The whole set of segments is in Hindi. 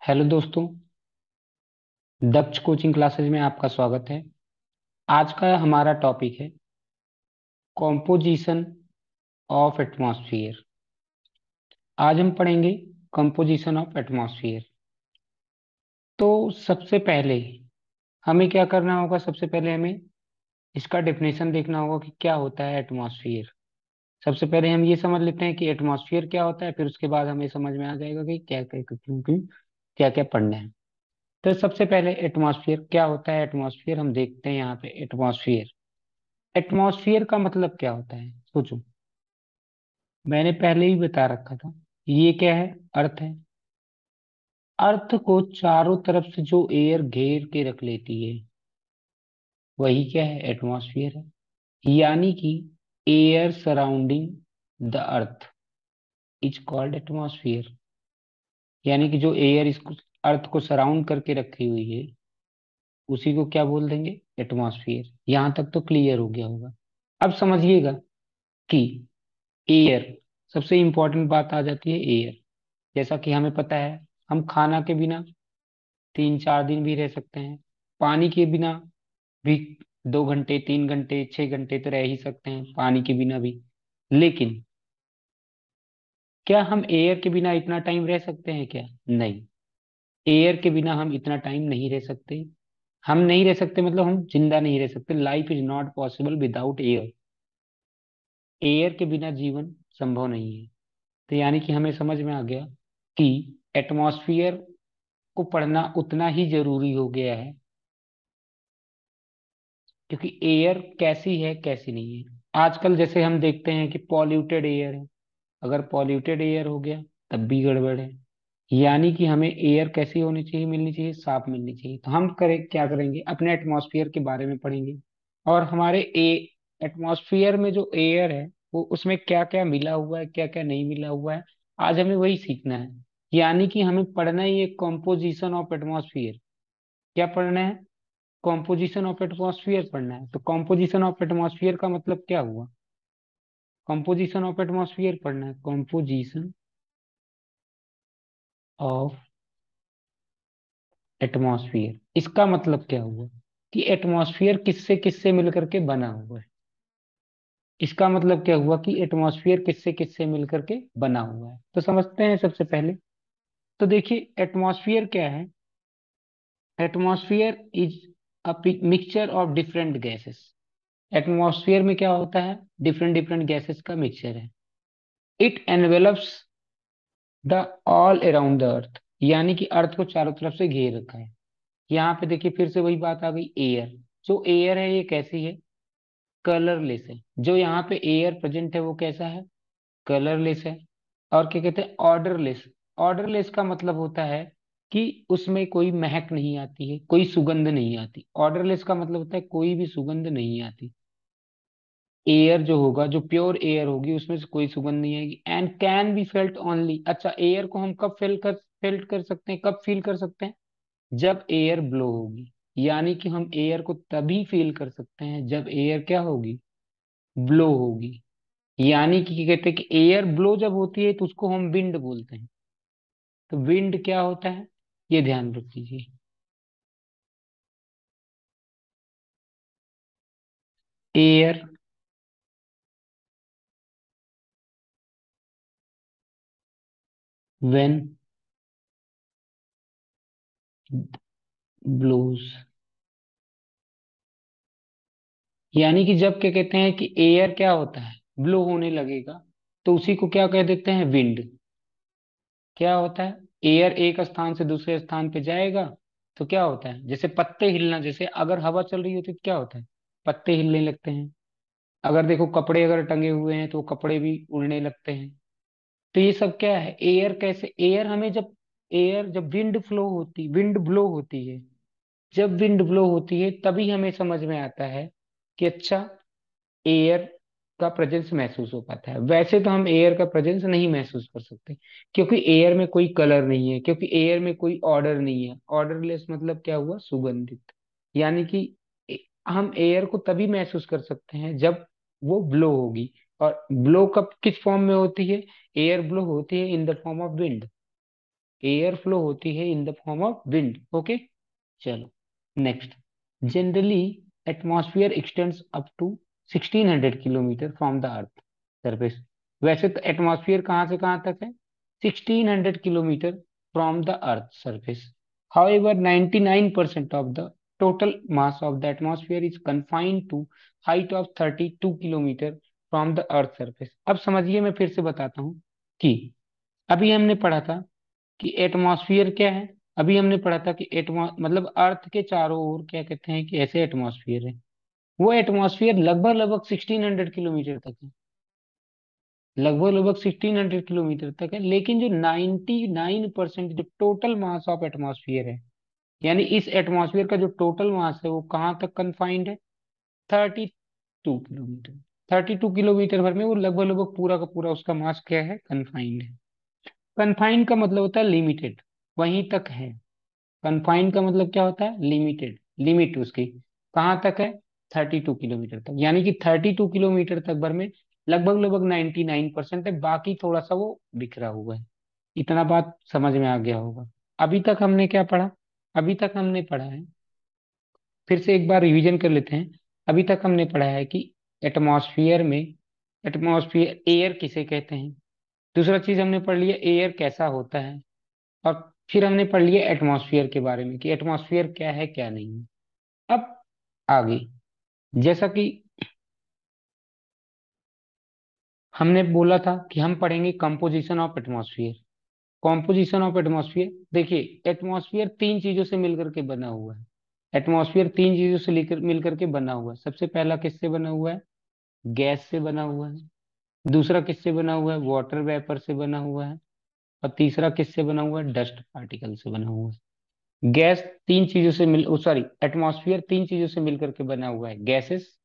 हेलो दोस्तों। दक्ष कोचिंग क्लासेज में आपका स्वागत है। आज का हमारा टॉपिक है कॉम्पोजिशन ऑफ एटमॉस्फेयर। आज हम पढ़ेंगे कॉम्पोजिशन ऑफ एटमॉस्फेयर। तो सबसे पहले हमें क्या करना होगा? सबसे पहले हमें इसका डेफिनेशन देखना होगा कि क्या होता है एटमॉस्फेयर। सबसे पहले हम ये समझ लेते हैं कि एटमॉस्फेयर क्या होता है, फिर उसके बाद हमें समझ में आ जाएगा कि क्या क्या क्यों क्यों क्या क्या पढ़ना है। तो सबसे पहले एटमॉस्फेयर क्या होता है? एटमॉस्फेयर हम देखते हैं यहाँ पे। एटमॉस्फेयर एटमॉस्फेयर का मतलब क्या होता है? सोचो, मैंने पहले ही बता रखा था। ये क्या है? अर्थ है। अर्थ को चारों तरफ से जो एयर घेर के रख लेती है वही क्या है? एटमॉस्फेयर है। यानी कि air surrounding the earth is called atmosphere. यानी कि जो एयर इसको अर्थ को सराउंड करके रखी हुई है उसी को क्या बोल देंगे? एटमॉस्फेयर। यहां तक तो क्लियर हो गया होगा। अब समझिएगा कि एयर, सबसे इंपॉर्टेंट बात आ जाती है एयर। जैसा कि हमें पता है, हम खाना के बिना 3-4 दिन भी रह सकते हैं। पानी के बिना भी 2 घंटे, 3 घंटे, 6 घंटे तो रह ही सकते हैं पानी के बिना भी। लेकिन क्या हम एयर के बिना इतना टाइम रह सकते हैं? क्या नहीं। एयर के बिना हम इतना टाइम नहीं रह सकते। हम नहीं रह सकते मतलब हम जिंदा नहीं रह सकते। Life is not possible without air. Air के बिना जीवन संभव नहीं है। तो यानी कि हमें समझ में आ गया कि एटमॉस्फियर को पढ़ना उतना ही जरूरी हो गया है, क्योंकि एयर कैसी है कैसी नहीं है। आजकल जैसे हम देखते हैं कि पॉल्यूटेड एयर है। अगर पॉल्यूटेड एयर हो गया तब भी गड़बड़ है। यानी कि हमें एयर कैसी होनी चाहिए? मिलनी चाहिए, साफ मिलनी चाहिए। तो हम करें क्या करेंगे? अपने एटमॉस्फेयर के बारे में पढ़ेंगे और हमारे एटमॉस्फेयर में जो एयर है वो उसमें क्या क्या मिला हुआ है, क्या क्या नहीं मिला हुआ है, आज हमें वही सीखना है। यानी कि हमें पढ़ना ही है कॉम्पोजिशन ऑफ एटमॉस्फेयर। क्या पढ़ना है? कॉम्पोजिशन ऑफ एटमॉस्फेयर पढ़ना है। तो कॉम्पोजिशन ऑफ एटमॉस्फेयर का मतलब क्या हुआ? कॉम्पोजिशन ऑफ एटमॉस्फेयर पढ़ना है। कॉम्पोजिशन ऑफ एटमॉस्फेयर, इसका मतलब क्या हुआ कि एटमॉस्फेयर किससे किससे मिलकर के बना हुआ है। इसका मतलब क्या हुआ कि एटमॉस्फेयर किससे किससे मिलकर के बना हुआ है। तो समझते हैं सबसे पहले। तो देखिए एटमॉस्फेयर क्या है। Atmosphere is a mixture of different gases. Atmosphere में क्या होता है? डिफरेंट डिफरेंट गैसेस का मिक्सचर है। It envelopes the all around the earth. यानी कि अर्थ को चारों तरफ से घेर रखा है। यहाँ पे देखिए फिर से वही बात आ गई। एयर, जो एयर है ये कैसी है? कलरलेस है। जो यहाँ पे एयर प्रेजेंट है वो कैसा है? कलरलेस है। और क्या कहते हैं? ऑर्डरलेस। ऑर्डरलेस का मतलब होता है कि उसमें कोई महक नहीं आती है, कोई सुगंध नहीं आती। ऑर्डरलेस का मतलब होता है कोई भी सुगंध नहीं आती। एयर जो होगा, जो प्योर एयर होगी, उसमें से कोई सुगंध नहीं आएगी। And can be felt only. अच्छा, एयर को हम कब फेल्ट कर सकते हैं, कब फील कर सकते हैं? जब एयर ब्लो होगी। यानी कि हम एयर को तभी फील कर सकते हैं जब एयर क्या होगी? ब्लो होगी। यानी कि क्या कहते हैं कि एयर ब्लो जब होती है तो उसको हम विंड बोलते हैं। तो विंड क्या होता है ये ध्यान रख लीजिए। Air when blows. यानी कि जब क्या कहते हैं कि एयर क्या होता है? ब्लो होने लगेगा, तो उसी को क्या कह देते हैं? विंड। क्या होता है? एयर एक स्थान से दूसरे स्थान पे जाएगा तो क्या होता है? जैसे पत्ते हिलना, जैसे अगर हवा चल रही होती है तो क्या होता है? पत्ते हिलने लगते हैं। अगर देखो कपड़े अगर टंगे हुए हैं तो वो कपड़े भी उड़ने लगते हैं। तो ये सब क्या है? एयर कैसे? एयर हमें जब विंड ब्लो होती है, जब विंड ब्लो होती है तभी हमें समझ में आता है कि अच्छा, एयर का प्रेजेंस महसूस हो पाता है। वैसे तो हम एयर का प्रेजेंस नहीं महसूस कर सकते, क्योंकि एयर में कोई कलर नहीं है, क्योंकि एयर में कोई ऑर्डर नहीं है। ऑर्डरलेस मतलब क्या हुआ? सुगंधित। यानी कि हम एयर को तभी महसूस कर सकते हैं जब वो ब्लो होगी। और ब्लो कब किस फॉर्म में होती है? एयर ब्लो होती है in the form of wind. Air flow होती है in the form of wind. Okay, चलो next. Generally atmosphere extends up to 1600 kilometre from the earth surface. वैसे तो एटमॉस्फेयर कहाँ से कहाँ तक है? 1600 kilometre from the earth surface. However, 99% of the total mass of the atmosphere is confined to height of 32 kilometre from the earth surface. अब समझिए, मैं फिर से बताता हूँ कि अभी हमने पढ़ा था कि एटमॉस्फेयर क्या है। अभी हमने पढ़ा था कि एटमॉ मतलब अर्थ के चारों ओर क्या कहते हैं कि ऐसे एटमॉस्फेयर है। वो एटमॉस्फेयर लगभग लगभग 1600 किलोमीटर तक है, लगभग लगभग 1600 किलोमीटर तक है। लेकिन जो 99% जो टोटल मास ऑफ एटमॉस्फेयर है, यानी इस एटमॉस्फेयर का जो टोटल मास है, वो कहाँ तक कन्फाइंड है? 32 किलोमीटर। 32 किलोमीटर भर में वो लगभग लगभग पूरा का पूरा उसका मास क्या है? कन्फाइंड है। कन्फाइंड का मतलब होता है लिमिटेड, वहीं तक है। कन्फाइंड का मतलब क्या होता है? लिमिटेड, लिमिट उसकी कहाँ तक है? 32 किलोमीटर तक। यानी कि 32 किलोमीटर तक भर में लगभग लगभग 99% है, बाकी थोड़ा सा वो बिखरा हुआ है। इतना बात समझ में आ गया होगा। अभी तक हमने क्या पढ़ा? अभी तक हमने पढ़ा है, फिर से एक बार रिवीजन कर लेते हैं। अभी तक हमने पढ़ा है कि एटमॉस्फेयर में, एटमॉस्फेयर एयर किसे कहते हैं। दूसरा चीज हमने पढ़ लिया एयर कैसा होता है। और फिर हमने पढ़ लिया एटमॉस्फेयर के बारे में कि एटमॉस्फेयर क्या है क्या नहीं है। अब आगे, जैसा कि हमने बोला था कि हम पढ़ेंगे composition of atmosphere. Composition of atmosphere, देखिए एटमॉस्फेयर तीन चीजों से मिलकर के बना हुआ है। एटमॉस्फेयर तीन चीजों से लेकर मिलकर के बना हुआ है। सबसे पहला किससे बना हुआ है? गैस से बना हुआ है। दूसरा किससे बना हुआ है? वाटर वेपर से बना हुआ है। और तीसरा किससे बना हुआ है? डस्ट पार्टिकल से बना हुआ है। गैस तीन चीजों से मिल सॉरी एटमॉस्फेयर तीन चीजों से मिलकर के बना हुआ है, gases,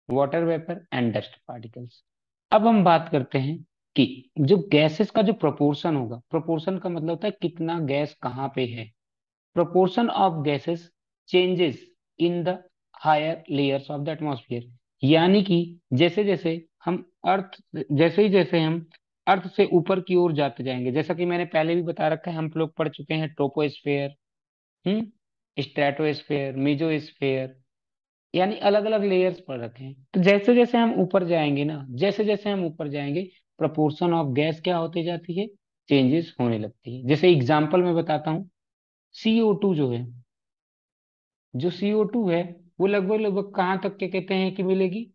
water vapour and dust particles. अब हम बात करते हैं कि जो गैसेस का जो प्रोपोर्शन होगा, प्रोपोर्शन का मतलब होता है कितना गैस कहाँ पे है। proportion of gases changes in the higher layers of the atmosphere। यानी कि जैसे जैसे हम अर्थ जैसे हम अर्थ से ऊपर की ओर जाते जाएंगे, जैसा कि मैंने पहले भी बता रखा है, हम लोग पढ़ चुके हैं ट्रोपोस्फेयर, स्ट्रेटोस्फेयर, मेजोस्फेयर, यानी अलग अलग लेयर्स पढ़ रखे हैं। तो जैसे जैसे हम ऊपर जाएंगे ना, जैसे जैसे हम ऊपर जाएंगे, प्रोपोर्शन ऑफ गैस क्या होती जाती है? चेंजेस होने लगती है। जैसे एग्जांपल में बताता हूँ, CO2 जो है, जो CO2 है, वो लगभग लगभग कहाँ तक के कहते हैं कि मिलेगी।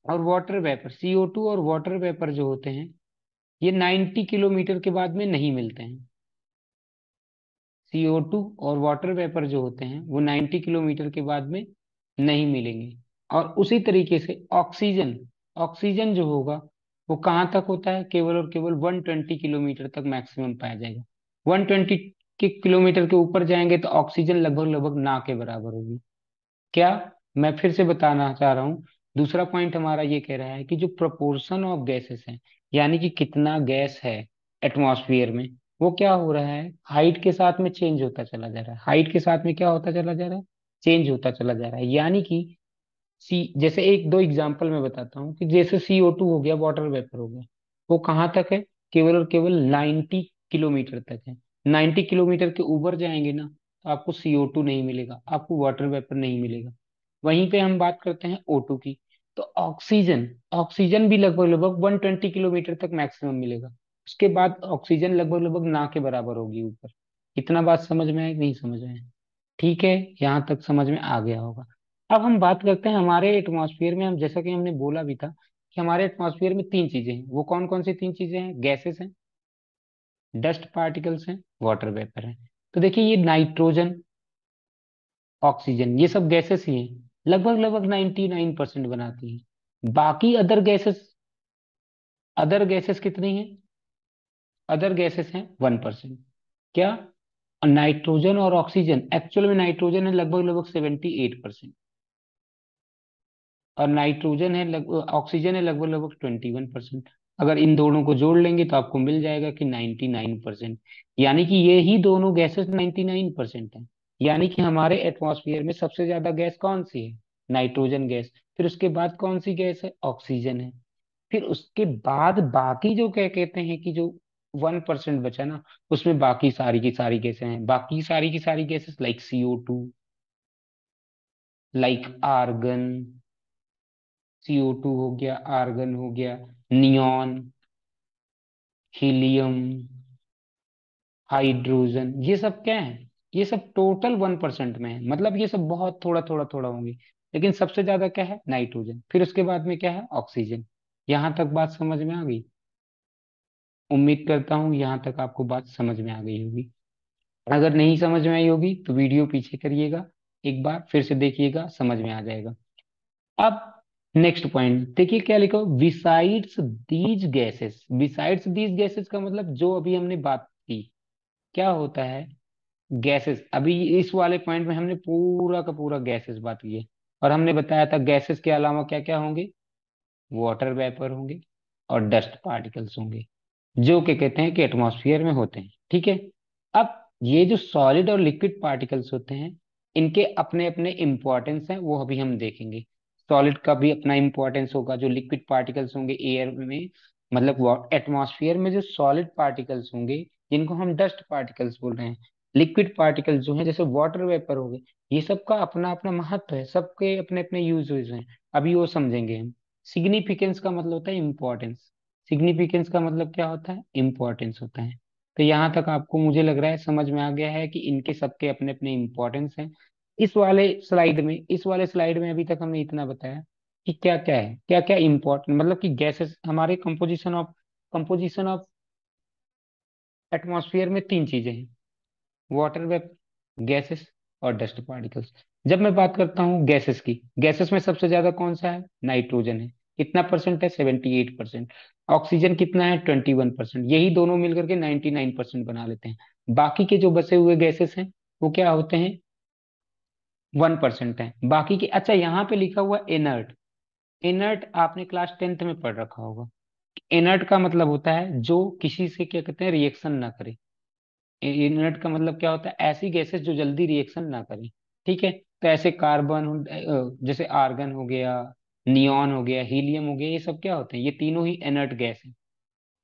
और वाटर वेपर, CO2 और वाटर वेपर जो होते हैं, ये 90 किलोमीटर के बाद में नहीं मिलते हैं। CO2 और वाटर वेपर जो होते हैं वो 90 किलोमीटर के बाद में नहीं मिलेंगे। और उसी तरीके से ऑक्सीजन, ऑक्सीजन जो होगा वो कहाँ तक होता है? केवल और केवल 120 किलोमीटर तक मैक्सिमम पाया जाएगा। 120 के किलोमीटर के ऊपर जाएंगे तो ऑक्सीजन लगभग लगभग ना के बराबर होगी। क्या, मैं फिर से बताना चाह रहा हूँ, दूसरा पॉइंट हमारा ये कह रहा है कि जो प्रोपोर्शन ऑफ गैसेस है, यानी कि कितना गैस है एटमॉस्फेयर में, वो क्या हो रहा है? हाइट के साथ में चेंज होता चला जा रहा है। हाइट के साथ में क्या होता चला जा रहा है? चेंज होता चला जा रहा है। यानी कि सी, जैसे एक दो एग्जांपल मैं बताता हूँ कि जैसे CO2 हो गया, वाटर वेपर हो गया, वो कहाँ तक है? केवल और केवल 90 किलोमीटर तक है। 90 किलोमीटर के ऊपर जाएंगे ना तो आपको CO2 नहीं मिलेगा, आपको वाटर वेपर नहीं मिलेगा। वहीं पे हम बात करते हैं O2 की, तो ऑक्सीजन, ऑक्सीजन भी लगभग लगभग 120 किलोमीटर तक मैक्सिमम मिलेगा। उसके बाद ऑक्सीजन लगभग लगभग ना के बराबर होगी ऊपर। इतना बात समझ में आए कि नहीं समझ में आए? ठीक है, यहाँ तक समझ में आ गया होगा। अब हम बात करते हैं हमारे एटमॉस्फेयर में, हम जैसा कि हमने बोला भी था कि हमारे एटमॉस्फेयर में तीन चीजें हैं। वो कौन कौन सी तीन चीजें हैं? गैसेस हैं, डस्ट पार्टिकल्स हैं, वाटर वेपर हैं। तो देखिए ये नाइट्रोजन, ऑक्सीजन, ये सब गैसेस ही हैं, लगभग लगभग 99% बनाती हैं। बाकी अदर गैसेस कितनी हैं? अदर गैसेस हैं 1%। क्या? नाइट्रोजन और ऑक्सीजन, एक्चुअल में नाइट्रोजन है लगभग लगभग 78%, और नाइट्रोजन है ऑक्सीजन है लगभग लगभग 21%। अगर इन दोनों को जोड़ लेंगे तो आपको मिल जाएगा कि 99%। यानी कि ये ही दोनों गैसेस 99% है। यानी कि हमारे एटमॉस्फेयर में सबसे ज्यादा गैस कौन सी है? Nitrogen gas. फिर उसके बाद कौन सी गैस है? ऑक्सीजन है। फिर उसके बाद बाकी जो क्या कहते हैं कि जो 1% बचा ना, उसमें बाकी सारी की सारी गैसें हैं, बाकी सारी की सारी gases like CO2, like argon, CO2 हो गया, आर्गन हो गया, नियॉन, हीलियम, हाइड्रोजन, ये सब क्या है, ये सब टोटल 1% में है, मतलब ये सब बहुत थोड़ा थोड़ा थोड़ा होंगे। लेकिन सबसे ज्यादा क्या है, नाइट्रोजन, फिर उसके बाद में क्या है, ऑक्सीजन। यहां तक बात समझ में आ गई? उम्मीद करता हूँ यहां तक आपको बात समझ में आ गई होगी। अगर नहीं समझ में आई होगी तो वीडियो पीछे करिएगा, एक बार फिर से देखिएगा, समझ में आ जाएगा। अब नेक्स्ट पॉइंट देखिए क्या लिखा, besides these gases. Besides these gases का मतलब जो अभी हमने बात की, क्या होता है, गैसेस। अभी इस वाले पॉइंट में हमने पूरा का पूरा गैसेस बात की है, और हमने बताया था गैसेस के अलावा क्या क्या होंगे, वाटर वेपर होंगे और डस्ट पार्टिकल्स होंगे, जो कि कहते हैं कि एटमॉस्फेयर में होते हैं। ठीक है। अब ये जो सॉलिड और लिक्विड पार्टिकल्स होते हैं, इनके अपने अपने इंपॉर्टेंस हैं, वो अभी हम देखेंगे। सॉलिड का भी अपना इंपॉर्टेंस होगा, जो लिक्विड पार्टिकल्स होंगे एयर में, मतलब एटमॉस्फेयर में जो सॉलिड पार्टिकल्स होंगे, जिनको हम डस्ट पार्टिकल्स बोल रहे हैं, लिक्विड पार्टिकल्स जो हैं जैसे वाटर वेपर हो गए, ये सब का अपना अपना महत्व है, सबके अपने अपने यूज हैं। अभी वो समझेंगे हम। सिग्निफिकेंस का मतलब होता है इंपॉर्टेंस। सिग्निफिकेंस का मतलब क्या होता है, इंपॉर्टेंस होता है। तो यहाँ तक आपको मुझे लग रहा है समझ में आ गया है कि इनके सबके अपने अपने इंपॉर्टेंस हैं। इस वाले स्लाइड में अभी तक हमने इतना बताया कि क्या क्या है, क्या क्या इंपॉर्टेंट, मतलब कि गैसेस हमारे कंपोजिशन ऑफ एटमॉस्फेयर में तीन चीजें हैं, वाटर वेपर, गैसेस और डस्ट पार्टिकल्स। जब मैं बात करता हूँ गैसेस की, गैसेस में सबसे ज्यादा कौन सा है, नाइट्रोजन है। कितना परसेंट है, 78%। ऑक्सीजन कितना है, 21%। यही दोनों मिलकर के 99% बना लेते हैं। बाकी के जो बचे हुए गैसेस हैं वो क्या होते हैं, 1% है बाकी के। अच्छा, यहाँ पे लिखा हुआ इनर्ट। इनर्ट आपने क्लास 10th में पढ़ रखा होगा। इनर्ट का मतलब होता है जो किसी से क्या कहते हैं, रिएक्शन ना करे। इनर्ट का मतलब क्या होता है, ऐसी गैसेस जो जल्दी रिएक्शन ना करें। ठीक है। तो ऐसे कार्बन, जैसे आर्गन हो गया, नियॉन हो गया, हीलियम हो गया, ये सब क्या होते हैं, ये तीनों ही इनर्ट गैस हैं।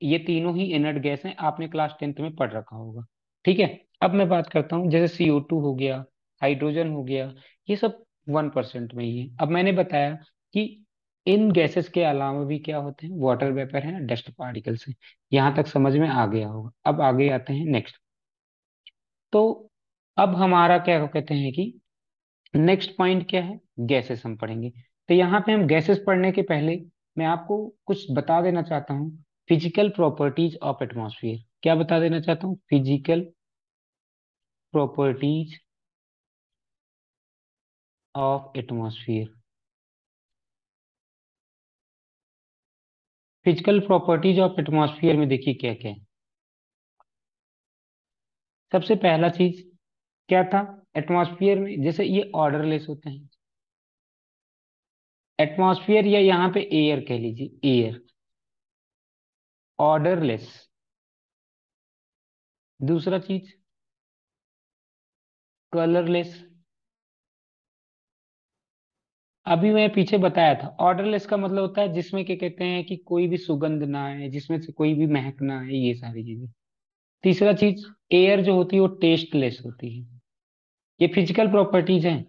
ये तीनों ही इनर्ट गैस हैं, आपने क्लास 10th में पढ़ रखा होगा। ठीक है। अब मैं बात करता हूँ जैसे CO2 हो गया, हाइड्रोजन हो गया, ये सब 1% में ही है। अब मैंने बताया कि इन गैसेस के अलावा भी क्या होते हैं, वाटर वेपर है, डस्ट पार्टिकल्स हैं। यहाँ तक समझ में आ गया होगा। अब आगे आते हैं नेक्स्ट। तो अब हमारा क्या कहते हैं कि नेक्स्ट पॉइंट क्या है, गैसेस हम पढ़ेंगे। तो यहाँ पे हम गैसेस पढ़ने के पहले मैं आपको कुछ बता देना चाहता हूँ, फिजिकल प्रॉपर्टीज ऑफ एटमॉस्फेयर। क्या बता देना चाहता हूँ, physical properties of atmosphere. Physical properties of atmosphere में देखिए क्या क्या है। सबसे पहला चीज क्या था, एटमॉस्फेयर में जैसे ये ऑर्डरलेस होते हैं, एटमॉस्फेयर या यहाँ पे एयर कह लीजिए, एयर ऑर्डरलेस। दूसरा चीज कलरलेस। अभी मैं पीछे बताया था, ऑर्डरलेस का मतलब होता है जिसमें क्या कहते हैं कि कोई भी सुगंध ना आए, जिसमें से कोई भी महक ना आए, ये सारी चीजें। तीसरा चीज, एयर जो होती है वो टेस्टलेस होती है। ये फिजिकल प्रॉपर्टीज हैं,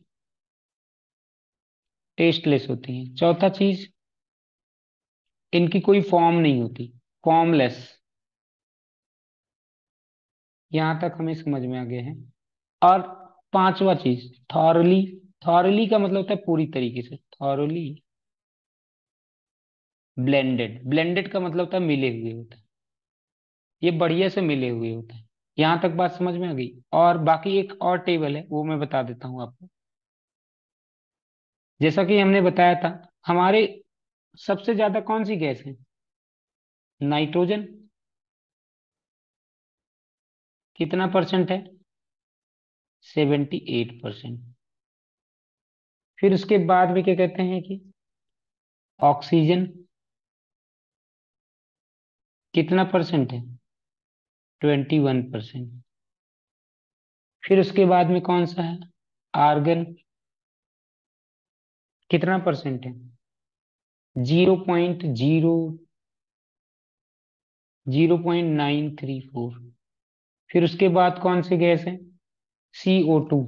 टेस्टलेस होती हैं। चौथा चीज, इनकी कोई फॉर्म नहीं होती, फॉर्मलेस। यहां तक हमें समझ में आ गया है। और पांचवा चीज, थॉरली। थॉरली का मतलब होता है पूरी तरीके से, थॉरली ब्लेंडेड। ब्लेंडेड का मतलब होता है मिले हुए होता है, ये बढ़िया से मिले हुए होते हैं। यहां तक बात समझ में आ गई। और बाकी एक और टेबल है, वो मैं बता देता हूँ आपको। जैसा कि हमने बताया था, हमारे सबसे ज्यादा कौन सी गैस है, नाइट्रोजन। कितना परसेंट है, 78%। फिर उसके बाद में क्या कहते हैं कि ऑक्सीजन कितना परसेंट है, 21%। फिर उसके बाद में कौन सा है, आर्गन। कितना परसेंट है, 0.0, 0.934। फिर उसके बाद कौन सी गैस है? CO2।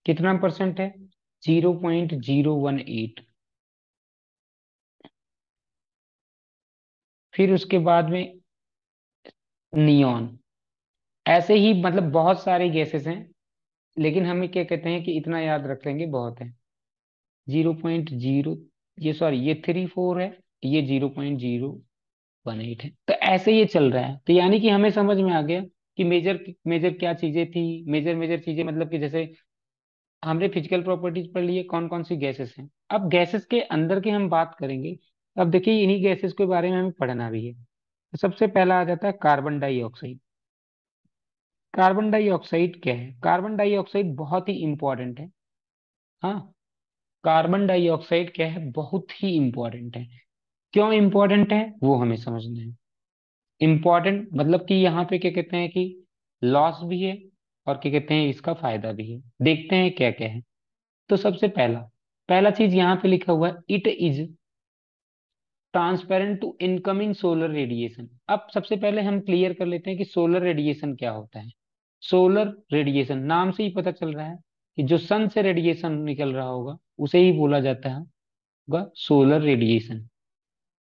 कितना परसेंट है? 0.018। फिर उसके बाद में नियॉन। ऐसे ही मतलब बहुत सारे गैसेस हैं, लेकिन हमें क्या कहते हैं कि इतना याद रख लेंगे बहुत है। 0.0, ये सॉरी ये 34 है, ये 0.018 है। तो ऐसे ये चल रहा है। तो यानी कि हमें समझ में आ गया कि मेजर मेजर क्या चीजें थी। मेजर मेजर चीजें मतलब कि जैसे हमने फिजिकल प्रॉपर्टीज पढ़ लिए, कौन कौन सी गैसेस हैं। अब गैसेस के अंदर की हम बात करेंगे। अब देखिए इन्हीं गैसेस के बारे में हमें पढ़ना भी है। तो सबसे पहला आ जाता है कार्बन डाइऑक्साइड। कार्बन डाइऑक्साइड क्या है? कार्बन डाइऑक्साइड बहुत ही इंपॉर्टेंट है। हाँ, कार्बन डाइऑक्साइड क्या है? बहुत ही इंपॉर्टेंट है। क्यों इंपॉर्टेंट है वो हमें समझना है। इंपॉर्टेंट मतलब कि यहाँ पे क्या कहते हैं कि लॉस भी है, और क्या कहते हैं इसका फायदा भी है। देखते हैं क्या क्या है। तो सबसे पहला पहला चीज यहाँ पे लिखा हुआ है, it is transparent to incoming solar radiation. अब सबसे पहले हम क्लियर कर लेते हैं कि सोलर रेडिएशन क्या होता है। सोलर रेडिएशन नाम से ही पता चल रहा है कि जो सन से रेडिएशन निकल रहा होगा उसे ही बोला जाता है होगा सोलर रेडिएशन।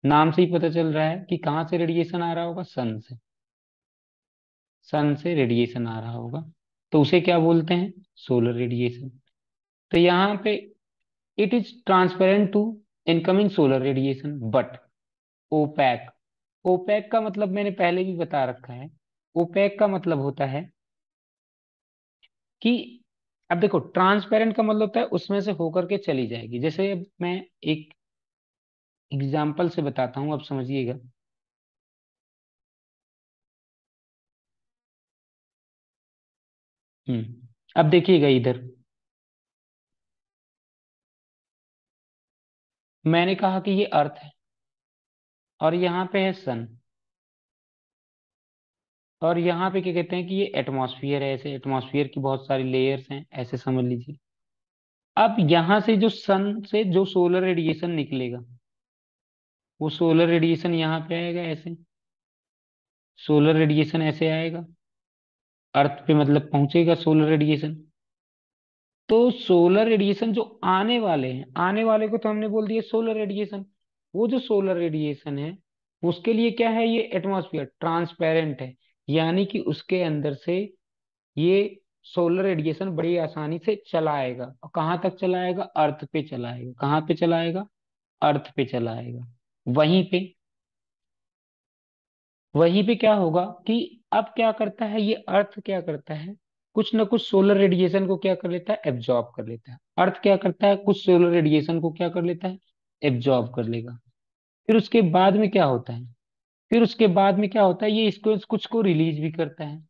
नाम से ही पता चल रहा है कि कहाँ से रेडिएशन आ रहा होगा, सन से। सन से रेडिएशन आ रहा होगा, तो उसे क्या बोलते हैं? Solar radiation. तो यहाँ पे it is transparent to incoming solar radiation but opaque. Opaque का मतलब मैंने पहले भी बता रखा है। ओपैक का मतलब होता है कि अब देखो, ट्रांसपेरेंट का मतलब होता है उसमें से होकर के चली जाएगी। जैसे अब मैं एक एग्जाम्पल से बताता हूँ, अब समझिएगा। अब देखिएगा इधर, मैंने कहा कि ये अर्थ है, और यहाँ पे है सन, और यहाँ पे क्या कहते हैं कि ये एटमॉस्फियर है। ऐसे एटमॉस्फियर की बहुत सारी लेयर्स हैं, ऐसे समझ लीजिए। अब यहाँ से जो सन से जो सोलर रेडिएशन निकलेगा, वो सोलर रेडिएशन यहाँ पे आएगा ऐसे। सोलर रेडिएशन ऐसे आएगा, अर्थ पे मतलब पहुंचेगा सोलर रेडिएशन। तो सोलर रेडिएशन जो आने वाले हैं, आने वाले को तो हमने बोल दिया सोलर रेडिएशन। वो जो सोलर रेडिएशन है, उसके लिए क्या है? ये एटमॉस्फेयर ट्रांसपेरेंट है, यानी कि उसके अंदर से ये सोलर रेडिएशन बड़ी आसानी से चला आएगा। और कहाँ तक चला आएगा? अर्थ पे चला आएगा। कहाँ पे चला आएगा? अर्थ पे चला आएगा। वहीं पे वहीं पे क्या होगा कि अब क्या करता है ये अर्थ, क्या करता है कुछ ना कुछ सोलर रेडिएशन को क्या कर लेता है? एब्जॉर्ब कर लेता है। अर्थ क्या करता है? कुछ सोलर रेडिएशन को क्या कर लेता है? एब्जॉर्ब कर लेगा। फिर उसके बाद में क्या होता है? फिर उसके बाद में क्या होता है? ये इसको कुछ को रिलीज भी करता है।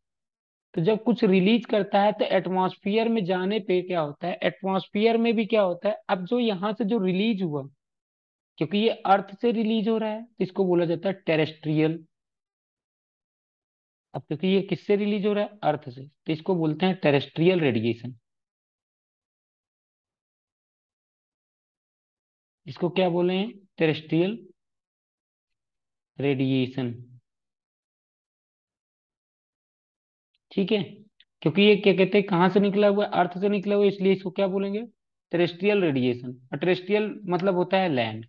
तो जब कुछ रिलीज करता है तो एटमॉस्फियर में जाने पे क्या होता है? एटमॉस्फियर में भी क्या होता है? अब जो यहाँ से जो रिलीज हुआ, क्योंकि ये अर्थ से रिलीज हो रहा है तो इसको बोला जाता है टेरेस्ट्रियल। अब क्योंकि ये किससे रिलीज हो रहा है? अर्थ से, तो इसको बोलते हैं टेरेस्ट्रियल रेडिएशन। इसको क्या बोले हैं? Terrestrial radiation. ठीक है। क्योंकि ये क्या कहते हैं कहाँ से निकला हुआ है? अर्थ से निकला हुआ है, इसलिए इसको क्या बोलेंगे? Terrestrial radiation. और टेरेस्ट्रियल मतलब होता है लैंड।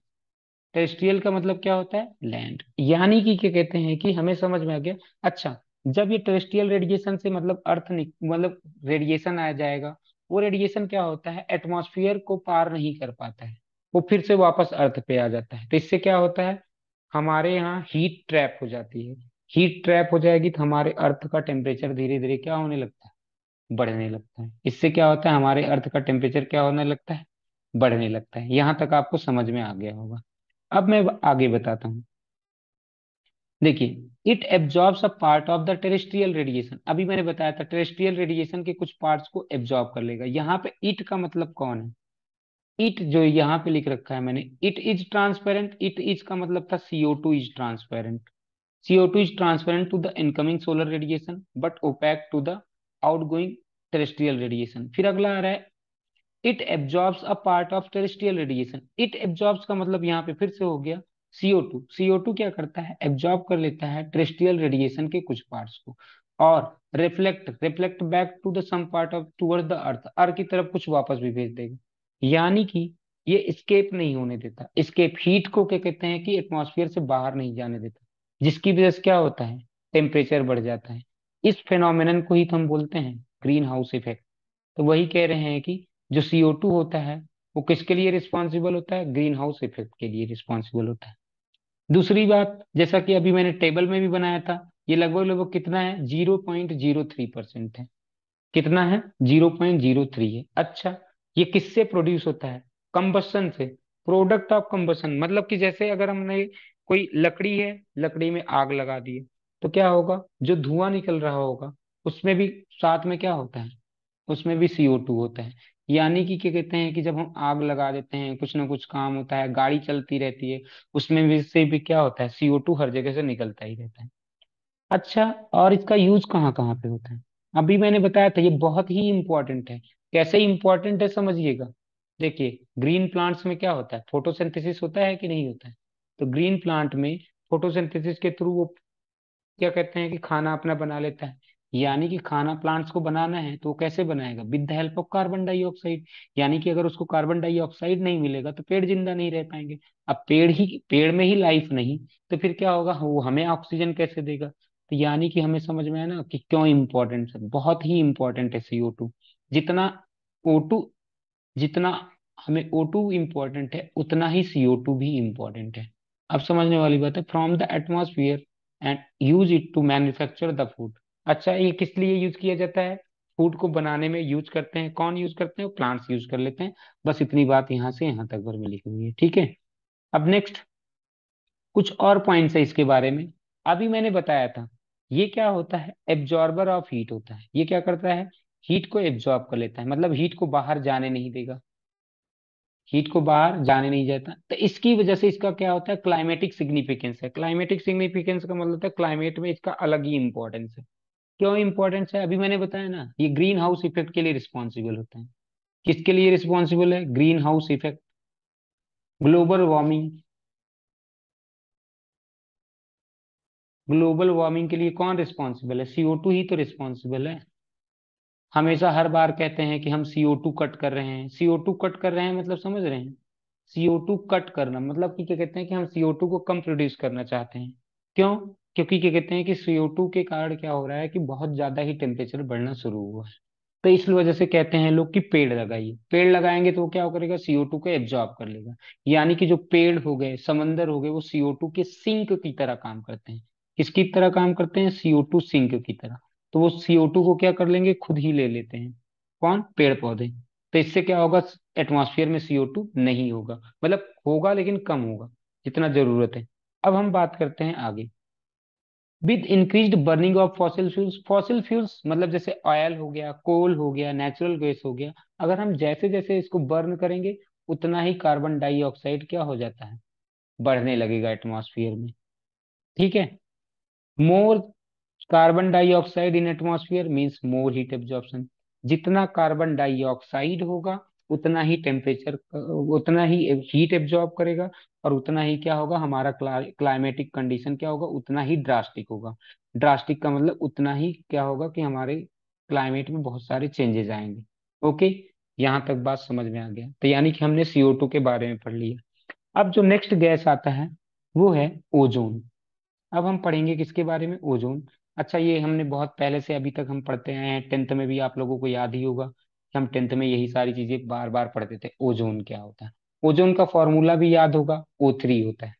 टेरेस्ट्रियल का मतलब क्या होता है? लैंड। यानी कि क्या कहते हैं कि हमें समझ में आ गया। अच्छा, जब ये टेरेस्ट्रियल रेडिएशन से मतलब मतलब रेडिएशन आ जाएगा, वो रेडिएशन क्या होता है? एटमॉस्फेयर को पार नहीं कर पाता है, वो फिर से वापस अर्थ पे आ जाता है। तो इससे क्या होता है? हमारे यहाँ हीट ट्रैप हो जाती है। हीट ट्रैप हो जाएगी तो हमारे अर्थ का टेम्परेचर धीरे धीरे क्या होने लगता है? बढ़ने लगता है। इससे क्या होता है? हमारे अर्थ का टेम्परेचर क्या होने लगता है? बढ़ने लगता है। यहाँ तक आपको समझ में आ गया होगा। अब मैं आगे बताता हूँ। देखिए, it absorbs a part of the terrestrial radiation. अभी मैंने बताया था टेरेस्ट्रियल रेडिएशन के कुछ पार्ट्स को एब्जॉर्ब कर लेगा। यहाँ पे इट का मतलब कौन है? इट जो यहाँ पे लिख रखा है मैंने, it is transparent. It is का मतलब था CO2 is transparent. CO2 is transparent to the incoming solar radiation but opaque to the outgoing terrestrial radiation। फिर अगला आ रहा है, it absorbs a part of terrestrial radiation। it absorbs का मतलब यहाँ पे फिर से हो गया CO2 क्या करता है, एब्जॉर्ब कर लेता है टेरेस्ट्रियल रेडिएशन के कुछ पार्ट्स को, और reflect reflect back to the some part of toward the earth, earth की तरफ कुछ वापस भी भेज देगा। यानी कि ये स्केप नहीं होने देता, स्केप हीट को क्या कहते हैं कि एटमॉस्फेयर से बाहर नहीं जाने देता, जिसकी वजह से क्या होता है, टेम्परेचर बढ़ जाता है। इस फेनोमेनन को ही तो हम बोलते हैं ग्रीन हाउस इफेक्ट। तो वही कह रहे हैं कि जो CO2 होता है वो किसके लिए रिस्पॉन्सिबल होता है, ग्रीन हाउस इफेक्ट के लिए रिस्पॉन्सिबल होता है। दूसरी बात, जैसा कि अभी मैंने टेबल में भी बनाया था, ये लगभग लगभग कितना है, 0.03% है। कितना है, 0.03 है। अच्छा, ये किससे प्रोड्यूस होता है, कंबसन से। प्रोडक्ट ऑफ कंबसन मतलब कि जैसे अगर हमने कोई लकड़ी है, लकड़ी में आग लगा दी है, तो क्या होगा, जो धुआं निकल रहा होगा उसमें भी साथ में क्या होता है, उसमें भी CO2 होता है। यानी कि क्या कहते हैं कि जब हम आग लगा देते हैं, कुछ ना कुछ काम होता है, गाड़ी चलती रहती है, उसमें भी से भी क्या होता है, CO2 हर जगह से निकलता ही रहता है। अच्छा, और इसका यूज कहाँ कहाँ पे होता है, अभी मैंने बताया था ये बहुत ही इंपॉर्टेंट है। कैसे इंपॉर्टेंट है समझिएगा। देखिए, ग्रीन प्लांट्स में क्या होता है, फोटोसिंथेसिस होता है कि नहीं होता है। तो ग्रीन प्लांट में फोटोसिंथेसिस के थ्रू वो क्या कहते हैं कि खाना अपना बना लेता है। यानी कि खाना प्लांट्स को बनाना है तो वो कैसे बनाएगा, with the help of carbon dioxide. यानी कि अगर उसको कार्बन डाइऑक्साइड नहीं मिलेगा तो पेड़ जिंदा नहीं रह पाएंगे। अब पेड़ में ही लाइफ नहीं, तो फिर क्या होगा, वो हमें ऑक्सीजन कैसे देगा। तो यानी कि हमें समझ में आया ना कि क्यों इंपॉर्टेंट है, बहुत ही इंपॉर्टेंट है CO2। जितना O2, जितना हमें O2 इम्पोर्टेंट है उतना ही CO2 भी इम्पोर्टेंट है। अब समझने वाली बात है, from the atmosphere and use it to manufacture the food. अच्छा, ये किस लिए यूज किया जाता है, फूड को बनाने में यूज करते हैं, कौन यूज करते हैं, प्लांट्स यूज कर लेते हैं। बस इतनी बात यहाँ से यहाँ तक भर में लिखी हुई है, ठीक है। अब नेक्स्ट कुछ और पॉइंट्स है इसके बारे में। अभी मैंने बताया था ये क्या होता है, एब्जॉर्बर ऑफ हीट होता है। ये क्या करता है, हीट को एब्जॉर्ब कर लेता है, मतलब हीट को बाहर जाने नहीं देगा, हीट को बाहर जाने नहीं जाता। तो इसकी वजह से इसका क्या होता है, क्लाइमेटिक सिग्निफिकेंस है। क्लाइमेटिक सिग्निफिकेंस का मतलब होता है क्लाइमेट में इसका अलग ही इंपॉर्टेंस है। क्यों इंपॉर्टेंस है, अभी मैंने बताया ना, ये ग्रीन हाउस इफेक्ट के लिए रिस्पॉन्सिबल होता है। किसके लिए रिस्पॉन्सिबल है, green house effect, global warming. Global warming के लिए कौन रिस्पॉन्सिबल है, CO2 ही तो रिस्पॉन्सिबल है। हमेशा हर बार कहते हैं कि हम CO2 कट कर रहे हैं, CO2 कट कर रहे हैं मतलब समझ रहे हैं, CO2 कट करना मतलब कि क्या कहते हैं कि हम CO2 को कम प्रोड्यूस करना चाहते हैं। क्यों, क्योंकि क्या कहते हैं कि CO2 के कारण क्या हो रहा है कि बहुत ज्यादा ही टेम्परेचर बढ़ना शुरू हुआ है। तो इस वजह से कहते हैं लोग कि पेड़ लगाइए, पेड़ लगाएंगे तो वो क्या करेगा, CO2 को एब्जॉर्ब कर लेगा। यानी कि जो पेड़ हो गए, समंदर हो गए, वो CO2 के सिंक की तरह काम करते हैं। किसकी तरह काम करते हैं, CO2 सिंक की तरह। तो वो CO2 को क्या कर लेंगे, खुद ही ले लेते हैं, कौन, पेड़ पौधे। तो इससे क्या होगा, एटमॉस्फेयर में CO2 नहीं होगा, मतलब होगा लेकिन कम होगा, जितना जरूरत है। अब हम बात करते हैं आगे, with increased burning of fossil fuels. Fossil fuels मतलब जैसे ऑयल हो गया, कोल हो गया, नेचुरल गैस हो गया, अगर हम जैसे जैसे इसको बर्न करेंगे उतना ही कार्बन डाइऑक्साइड क्या हो जाता है, बढ़ने लगेगा एटमॉस्फेयर में, ठीक है। More carbon dioxide in atmosphere means more heat absorption. जितना कार्बन डाइऑक्साइड होगा उतना ही टेम्परेचर, उतना ही हीट एब्जॉर्ब करेगा, और उतना ही क्या होगा, हमारा क्लाइमेटिक कंडीशन क्या होगा, उतना ही ड्रास्टिक होगा। ड्रास्टिक का मतलब उतना ही क्या होगा कि हमारे क्लाइमेट में बहुत सारे चेंजेस आएंगे। ओके, यहाँ तक बात समझ में आ गया। तो यानी कि हमने CO2 के बारे में पढ़ लिया। अब जो नेक्स्ट गैस आता है वो है ओजोन। अब हम पढ़ेंगे किसके बारे में, ओजोन। अच्छा, ये हमने बहुत पहले से अभी तक हम पढ़ते आए हैं, 10th में भी आप लोगों को याद ही होगा कि हम 10th में यही सारी चीजें बार बार पढ़ते थे, ओजोन क्या होता है। ओजोन का फॉर्मूला भी याद होगा, O3 होता है।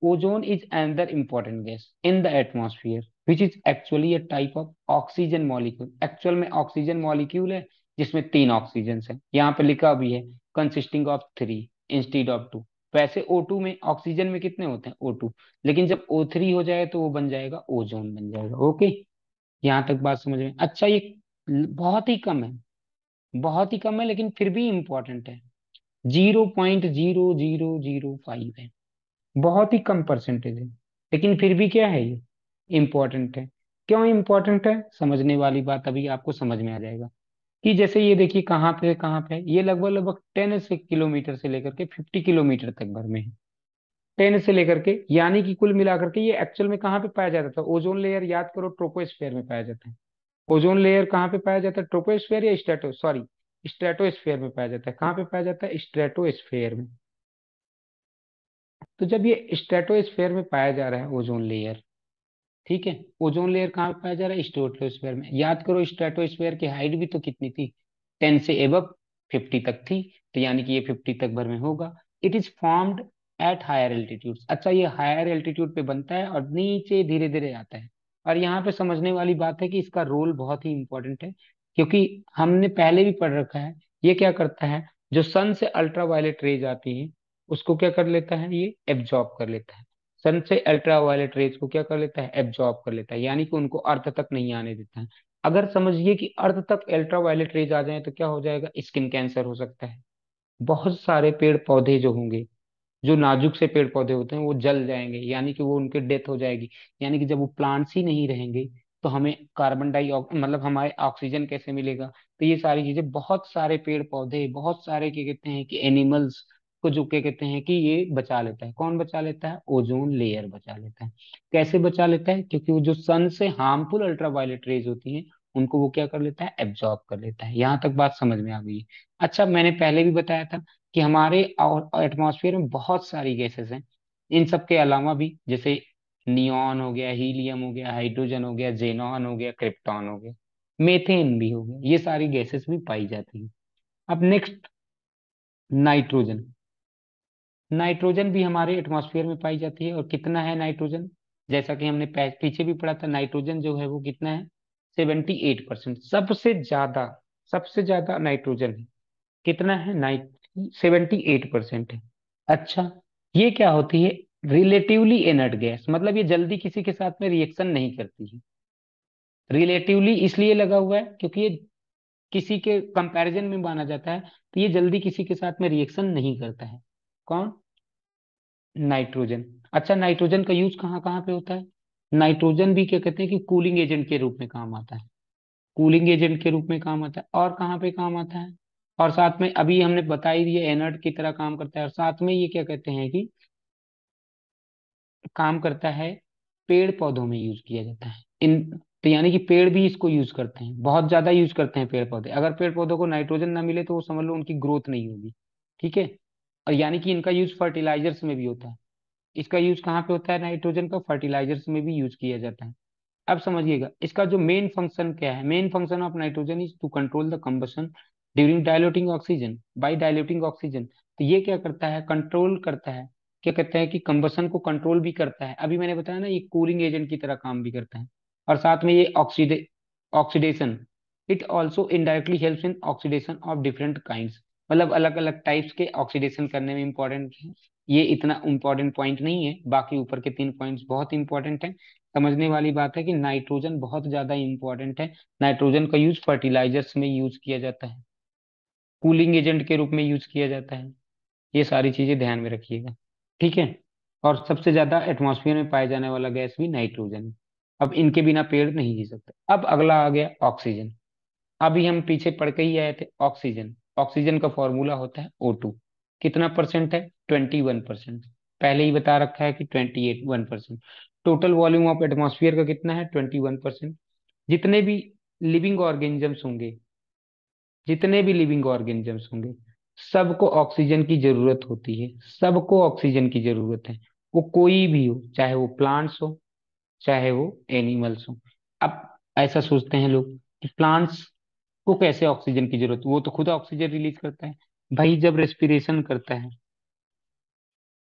Ozone is another important gas in the atmosphere which is actually a type of oxygen molecule। Actual में ऑक्सीजन मॉलिक्यूल है जिसमें 3 ऑक्सीजन है, यहाँ पे लिखा भी है कंसिस्टिंग ऑफ 3 इंस्टीड ऑफ 2। वैसे O2 में, ऑक्सीजन में कितने होते हैं, O2, लेकिन जब O3 हो जाए तो वो बन जाएगा ओजोन बन जाएगा। ओके, यहाँ तक बात समझ में। अच्छा, ये बहुत ही कम है, बहुत ही कम है, लेकिन फिर भी इंपॉर्टेंट है। 0.0005 है, बहुत ही कम परसेंटेज है, लेकिन फिर भी क्या है ये, इंपॉर्टेंट है। क्यों इंपॉर्टेंट है, समझने वाली बात अभी आपको समझ में आ जाएगा। कि जैसे ये देखिए कहाँ पे है? ये लगभग लगभग 10 से किलोमीटर से लेकर के 50 किलोमीटर तक भर में है। 10 से लेकर के, यानी कि कुल मिलाकर के ये एक्चुअल में कहाँ पे पाया जाता था? ओजोन लेयर, याद करो, ट्रोपोस्फेयर में पाया जाता है। ओजोन लेयर कहाँ पे पाया जाता है? ट्रोपोस्फेयर या स्ट्रेटो, सॉरी, स्ट्रेटोस्फेयर में पाया जाता है। कहाँ पे पाया जाता है? स्ट्रेटोस्फेयर में। तो जब ये स्ट्रेटोस्फेयर में पाया जा रहा है ओजोन लेयर, ठीक है, ओजोन लेयर कहाँ पे पाया जा रहा है? स्ट्रेटोस्फेयर में। याद करो स्ट्रेटोस्फेयर की हाइट भी तो कितनी थी? 10 से एबव 50 तक थी, तो यानी कि ये 50 तक भर में होगा। It is formed at higher altitude. अच्छा, ये हायर एल्टीट्यूड पे बनता है और नीचे धीरे धीरे आता है। और यहाँ पे समझने वाली बात है कि इसका रोल बहुत ही इंपॉर्टेंट है, क्योंकि हमने पहले भी पढ़ रखा है। ये क्या करता है? जो सन से अल्ट्रावायलेट रेज आती है, उसको क्या कर लेता है? ये एब्जॉर्ब कर लेता है। सन से अल्ट्रावायलेट रेज को क्या कर लेता है? एब्जॉर्ब कर लेता है, यानी कि उनको अर्थ तक नहीं आने देता है। अगर समझिए कि अर्थ तक अल्ट्रावायलेट रेज आ जाए तो क्या हो जाएगा? स्किन कैंसर हो सकता है। बहुत सारे पेड़ पौधे जो होंगे, जो नाजुक से पेड़ पौधे होते हैं, वो जल जाएंगे, यानी कि वो उनकी डेथ हो जाएगी। यानी कि जब वो प्लांट्स ही नहीं रहेंगे तो हमें कार्बन मतलब हमारे ऑक्सीजन कैसे मिलेगा? तो ये सारी चीजें, बहुत सारे पेड़ पौधे, बहुत सारे क्या कहते हैं कि एनिमल्स को जो क्या कहते हैं कि ये बचा लेता है। कौन बचा लेता है? ओजोन लेयर बचा लेता है। कैसे बचा लेता है? क्योंकि वो जो सन से हार्मफुल अल्ट्रावायलेट रेज होती हैं, उनको वो क्या कर लेता है? एब्जॉर्ब कर लेता है। यहाँ तक बात समझ में आ गई है? अच्छा, मैंने पहले भी बताया था कि हमारे एटमॉस्फेयर में बहुत सारी गैसेस हैं। इन सब के अलावा भी, जैसे नियॉन हो गया, हीलियम हो गया, हाइड्रोजन हो गया, जेनॉन हो गया, क्रिप्टॉन हो गया, मेथेन भी हो गया, ये सारी गैसेस भी पाई जाती हैं। अब नेक्स्ट, नाइट्रोजन। नाइट्रोजन भी हमारे एटमॉस्फेयर में पाई जाती है। और कितना है नाइट्रोजन? जैसा कि हमने पीछे भी पढ़ा था, नाइट्रोजन जो है वो कितना है? 78%। सबसे ज्यादा नाइट्रोजन है। कितना है? 78% है। अच्छा, ये क्या होती है? रिलेटिवली इनर्ट गैस, मतलब ये जल्दी किसी के साथ में रिएक्शन नहीं करती है। रिलेटिवली इसलिए लगा हुआ है क्योंकि ये किसी के कंपैरिजन में माना जाता है, तो ये जल्दी किसी के साथ में रिएक्शन नहीं करता है। कौन? नाइट्रोजन। अच्छा, नाइट्रोजन का यूज कहाँ कहाँ पे होता है? नाइट्रोजन भी क्या कहते हैं कि कूलिंग एजेंट के रूप में काम आता है। कूलिंग एजेंट के रूप में काम आता है। और कहाँ पे काम आता है? और साथ में अभी हमने बता ही दिया, एनर्ट की तरह काम करता है। और साथ में ये क्या कहते हैं कि काम करता है, पेड़ पौधों में यूज किया जाता है। इन, तो यानी कि पेड़ भी इसको यूज करते हैं, बहुत ज्यादा यूज करते हैं पेड़ पौधे। अगर पेड़ पौधों को नाइट्रोजन ना मिले तो वो समझ लो उनकी ग्रोथ नहीं होगी। ठीक है। और यानी कि इनका यूज फर्टिलाइजर्स में भी होता है। इसका यूज कहाँ पे होता है? नाइट्रोजन का फर्टिलाइजर्स में भी यूज किया जाता है। अब समझिएगा इसका जो मेन फंक्शन क्या है। Main function of nitrogen is to control the combustion during diluting oxygen, by diluting oxygen. तो ये क्या करता है? कंट्रोल करता है। क्या कहते हैं कि कंबशन को कंट्रोल भी करता है। अभी मैंने बताया ना, ये कूलिंग एजेंट की तरह काम भी करता है। और साथ में ये oxidation, it also indirectly helps in oxidation of different kinds, मतलब अलग अलग टाइप्स के ऑक्सीडेशन करने में इंपॉर्टेंट है। ये इतना इंपॉर्टेंट पॉइंट नहीं है, बाकी ऊपर के 3 पॉइंट्स बहुत इंपॉर्टेंट है। समझने वाली बात है कि नाइट्रोजन बहुत ज्यादा इंपॉर्टेंट है। नाइट्रोजन का यूज फर्टिलाइजर्स में यूज किया जाता है, कूलिंग एजेंट के रूप में यूज किया जाता है। ये सारी चीजें ध्यान में रखिएगा। ठीक है। और सबसे ज्यादा एटमॉस्फेयर में पाए जाने वाला गैस भी नाइट्रोजन है। अब इनके बिना पेड़ नहीं जी सकते। अब अगला आ गया ऑक्सीजन। अभी हम पीछे पढ़ के ही आए थे ऑक्सीजन। ऑक्सीजन का फॉर्मूला होता है O2। कितना परसेंट है? 21%। पहले ही बता रखा है कि 21%। टोटल वॉल्यूम ऑफ एटमॉस्फेयर का कितना है? 21%। जितने भी लिविंग ऑर्गेनिजम्स होंगे, जितने भी लिविंग ऑर्गेनिजम्स होंगे, सबको ऑक्सीजन की जरूरत होती है। सबको ऑक्सीजन की जरूरत है। वो कोई भी हो, चाहे वो प्लांट्स हो, चाहे वो एनिमल्स हो। अब ऐसा सोचते हैं लोग कि प्लांट्स को कैसे ऑक्सीजन की जरूरत? वो तो खुद ऑक्सीजन रिलीज करता है। भाई जब रेस्पिरेशन करता है,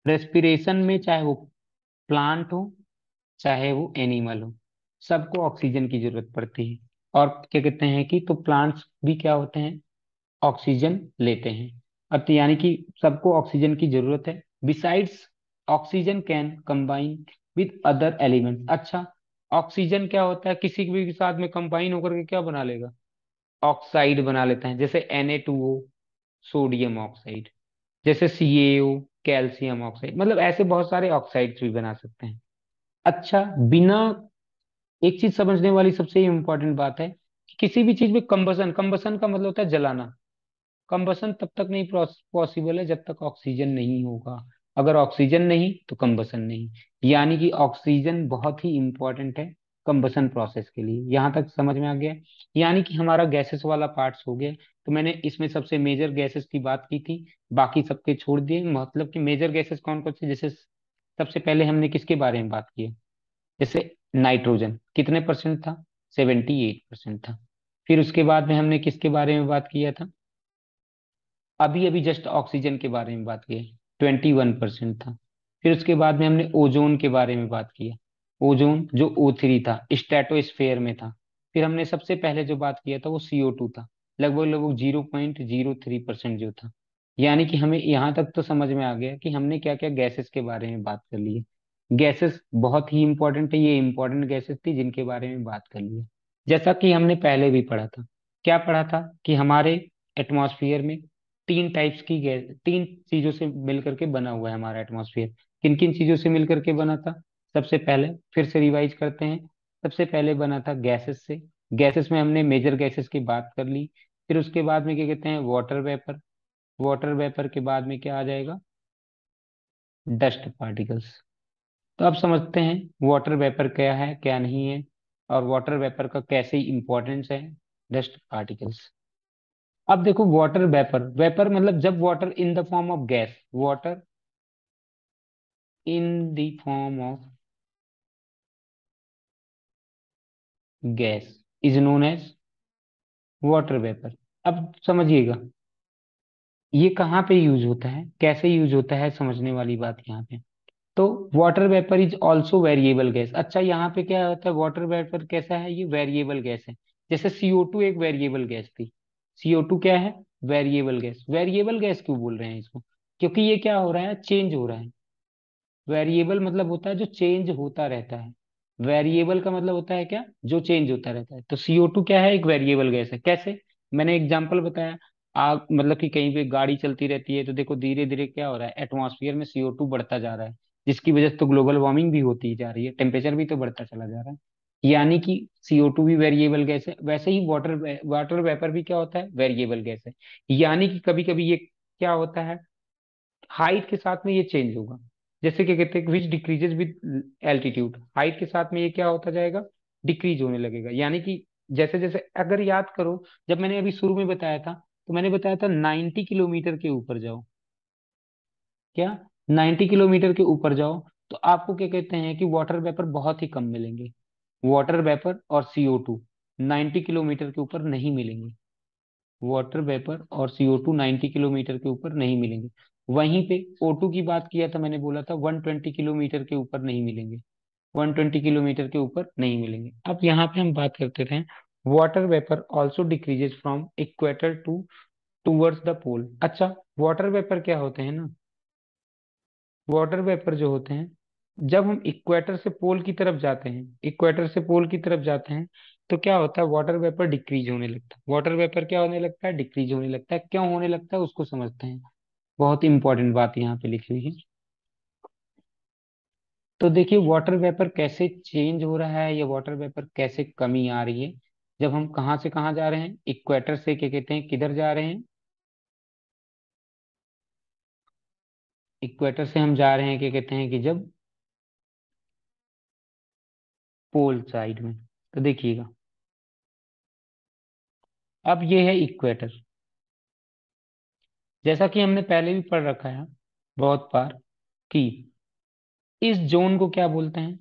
रेस्पिरेशन में चाहे वो प्लांट हो, चाहे वो एनिमल हो, सबको ऑक्सीजन की जरूरत पड़ती है। और क्या कहते हैं कि तो प्लांट्स भी क्या होते हैं? ऑक्सीजन लेते हैं। अब तो यानी कि सबको ऑक्सीजन की जरूरत है। Besides, oxygen can combine with other element. अच्छा, ऑक्सीजन क्या होता है? किसी भी के साथ में कंबाइन होकर के क्या बना लेगा? ऑक्साइड बना लेते हैं। जैसे Na2O, सोडियम ऑक्साइड। जैसे CaO, कैल्शियम ऑक्साइड। मतलब ऐसे बहुत सारे ऑक्साइड्स भी बना सकते हैं। अच्छा, बिना, एक चीज समझने वाली सबसे इंपॉर्टेंट बात है कि किसी भी चीज में कंबसन, कंबसन का मतलब होता है जलाना। कंबसन तब तक नहीं पॉसिबल है जब तक ऑक्सीजन नहीं होगा। अगर ऑक्सीजन नहीं तो कंबसन नहीं। यानी कि ऑक्सीजन बहुत ही इंपॉर्टेंट है कंबसन प्रोसेस के लिए। यहाँ तक समझ में आ गया? यानी कि हमारा गैसेस वाला पार्ट्स हो गया। तो मैंने इसमें सबसे मेजर गैसेस की बात की थी, बाकी सबके छोड़ दिए। मतलब कि मेजर गैसेस कौन कौन से, जैसे सबसे पहले हमने किसके बारे में बात की है? जैसे नाइट्रोजन कितने परसेंट था? 78% था। फिर उसके बाद में हमने किसके बारे में बात किया था? अभी अभी जस्ट ऑक्सीजन के बारे में बात की, 21% था। फिर उसके बाद में हमने ओजोन के बारे में बात किया। ओजोन जो O3 था, स्ट्रेटोस्फेयर में था। फिर हमने सबसे पहले जो बात किया था वो CO2 था, लगभग लगभग 0.03% जो था। यानी कि हमें यहाँ तक तो समझ में आ गया कि हमने क्या क्या गैसेस के बारे में बात कर ली है। गैसेस बहुत ही इंपॉर्टेंट है, ये इंपॉर्टेंट गैसेस थी जिनके बारे में बात कर ली है। जैसा कि हमने पहले भी पढ़ा था, क्या पढ़ा था कि हमारे एटमॉस्फेयर में तीन टाइप्स की गैस, तीन चीजों से मिलकर के बना हुआ है हमारा एटमॉस्फेयर। किन किन चीजों से मिलकर के बना था? सबसे पहले फिर से रिवाइज करते हैं। सबसे पहले बना था गैसेस से। गैसेस में हमने मेजर गैसेस की बात कर ली। फिर उसके बाद में क्या कहते हैं? Water vapour. वाटर वेपर के बाद में क्या आ जाएगा? Dust particles. तो अब समझते हैं वाटर वेपर क्या है क्या नहीं है, और वाटर वेपर का कैसे इंपॉर्टेंस है। Dust particles. अब देखो, वाटर वेपर, वेपर मतलब जब water in the form of gas, water in the form of gas is known as water vapour. अब समझिएगा, ये कहाँ पे यूज होता है, कैसे यूज होता है, समझने वाली बात यहाँ पे। तो water vapour is also variable gas. अच्छा, यहाँ पे क्या होता है? वाटर वेपर कैसा है? ये वेरिएबल गैस है। जैसे CO2 एक वेरिएबल गैस थी। CO2 क्या है? Variable gas. वेरिएबल गैस क्यों बोल रहे हैं इसको? क्योंकि ये क्या हो रहा है? चेंज हो रहा है। वेरिएबल मतलब होता है जो चेंज होता रहता है। वेरिएबल का मतलब होता है क्या? जो चेंज होता रहता है। तो CO2 क्या है? एक वेरिएबल गैस है। कैसे? मैंने एग्जांपल बताया। आग, मतलब कि कहीं पे गाड़ी चलती रहती है तो देखो धीरे धीरे क्या हो रहा है, एटमॉस्फेयर में CO2 बढ़ता जा रहा है, जिसकी वजह से तो ग्लोबल वार्मिंग भी होती जा रही है, टेम्परेचर भी तो बढ़ता चला जा रहा है। यानी कि CO2 भी वेरिएबल गैस है। वैसे ही वाटर वाटर वेपर भी क्या होता है? वेरिएबल गैस है। यानी कि कभी कभी ये क्या होता है, हाइट के साथ में ये चेंज होगा। जैसे क्या कहते हैं, विच डिक्रीजेज विद एल्टीट्यूड। हाइट के साथ में ये क्या होता जाएगा? डिक्रीज होने लगेगा। यानी कि जैसे जैसे, अगर याद करो, जब मैंने अभी शुरू में बताया था, तो मैंने बताया था 90 किलोमीटर के ऊपर जाओ। क्या? 90 किलोमीटर के ऊपर जाओ तो आपको क्या कहते हैं कि वाटर वेपर बहुत ही कम मिलेंगे। वाटर वेपर और CO2 90 किलोमीटर के ऊपर नहीं मिलेंगे। वाटर वेपर और CO2 90 किलोमीटर के ऊपर नहीं मिलेंगे। वहीं पे O2 की बात किया था, मैंने बोला था 120 किलोमीटर के ऊपर नहीं मिलेंगे। 120 किलोमीटर के ऊपर नहीं मिलेंगे। अब यहाँ पे हम बात करते थे, water vapour also decreases from equator to towards the pole. अच्छा, वाटर वेपर क्या होते हैं ना, वाटर वेपर जो होते हैं, जब हम इक्वेटर से पोल की तरफ जाते हैं, इक्वेटर से पोल की तरफ जाते हैं, तो क्या होता है? वाटर वेपर डिक्रीज होने लगता है। वाटर वेपर क्या होने लगता है? डिक्रीज होने लगता है। क्यों होने लगता है उसको समझते हैं। बहुत इंपॉर्टेंट बात यहाँ पे लिखी हुई है। तो देखिए, वाटर वेपर कैसे चेंज हो रहा है या वाटर वेपर कैसे कमी आ रही है। जब हम कहाँ से कहाँ जा रहे हैं, इक्वेटर से क्या कहते हैं, किधर जा रहे हैं? इक्वेटर से हम जा रहे हैं, क्या कहते हैं कि जब पोल साइड में। तो देखिएगा, अब ये है इक्वेटर। जैसा कि हमने पहले भी पढ़ रखा है बहुत बार, कि इस जोन को क्या बोलते हैं?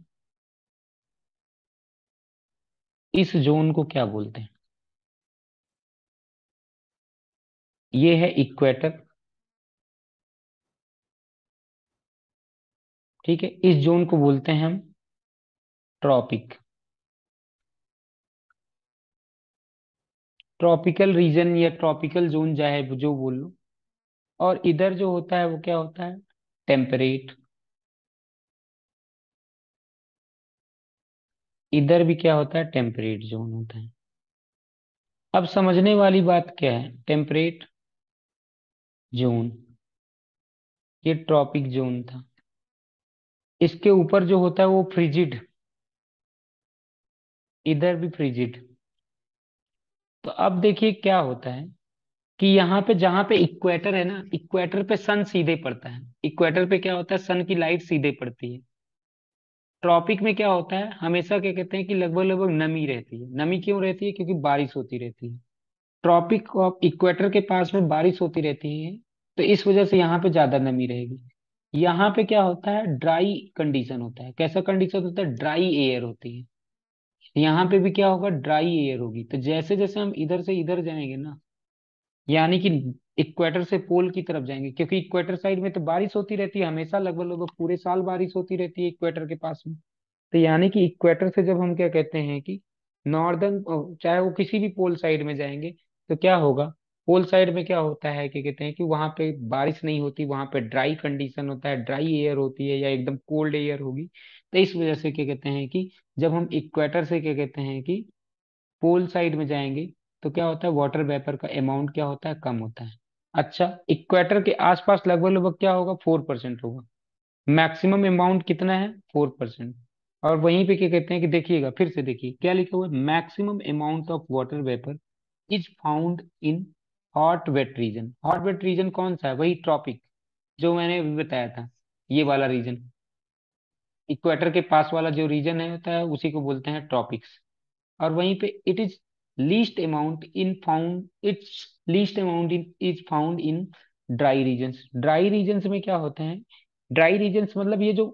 इस जोन को क्या बोलते हैं? ये है इक्वेटर। ठीक है, इस जोन को बोलते हैं हम ट्रॉपिक। ट्रॉपिकल रीजन या ट्रॉपिकल जोन, चाहे जो बोल लो। और इधर जो होता है वो क्या होता है? टेम्परेट। इधर भी क्या होता है? टेम्परेट जोन होता है। अब समझने वाली बात क्या है? टेम्परेट जोन, ये ट्रॉपिक जोन था। इसके ऊपर जो होता है वो फ्रिजिड, इधर भी फ्रिजिड। तो अब देखिए क्या होता है, कि यहाँ पे जहाँ पे इक्वेटर है ना, इक्वेटर पे सन सीधे पड़ता है। इक्वेटर पे क्या होता है, सन की लाइट सीधे पड़ती है। ट्रॉपिक में क्या होता है, हमेशा क्या कहते हैं कि लगभग लगभग नमी रहती है। नमी क्यों रहती है, क्योंकि बारिश होती रहती है। ट्रॉपिक ऑफ इक्वेटर के पास में बारिश होती रहती है, तो इस वजह से यहाँ पे ज्यादा नमी रहेगी। यहाँ पे क्या होता है, ड्राई कंडीशन होता है। कैसा कंडीशन होता है, ड्राई एयर होती है। यहाँ पे भी क्या होगा, ड्राई एयर होगी। तो जैसे जैसे हम इधर से इधर जाएंगे ना, यानी कि इक्वेटर से पोल की तरफ जाएंगे, क्योंकि इक्वेटर साइड में तो बारिश होती रहती है हमेशा, लगभग लगभग पूरे साल बारिश होती रहती है इक्वेटर के पास में। तो यानी कि इक्वेटर से जब हम क्या कहते हैं कि नॉर्दर्न, चाहे वो किसी भी पोल साइड में जाएंगे, तो क्या होगा, पोल साइड में क्या होता है कि कहते हैं कि वहां पे बारिश नहीं होती, वहां पे ड्राई कंडीशन होता है, ड्राई एयर होती है या एकदम कोल्ड एयर होगी। तो इस वजह से क्या कहते हैं कि जब हम इक्वेटर से क्या कहते हैं कि पोल साइड में जाएंगे, तो क्या होता है, वाटर वेपर का अमाउंट क्या होता है, कम होता है। अच्छा, इक्वेटर के आसपास लगभग लगभग क्या होगा, 4% होगा। मैक्सिमम अमाउंट कितना है, 4%। और वहीं पे क्या कहते हैं कि देखिएगा, फिर से देखिए क्या लिखा हुआ है, maximum amount of water vapour is found in hot wet region. Hot wet region कौन सा है, वही ट्रॉपिक, जो मैंने अभी बताया था, ये वाला रीजन। इक्वेटर के पास वाला जो रीजन है होता है, उसी को बोलते हैं ट्रॉपिक्स। और वहीं पे it is least amount in found, its least amount in is found in dry regions. Dry regions में क्या होते हैं, ड्राई रीजन्स मतलब ये जो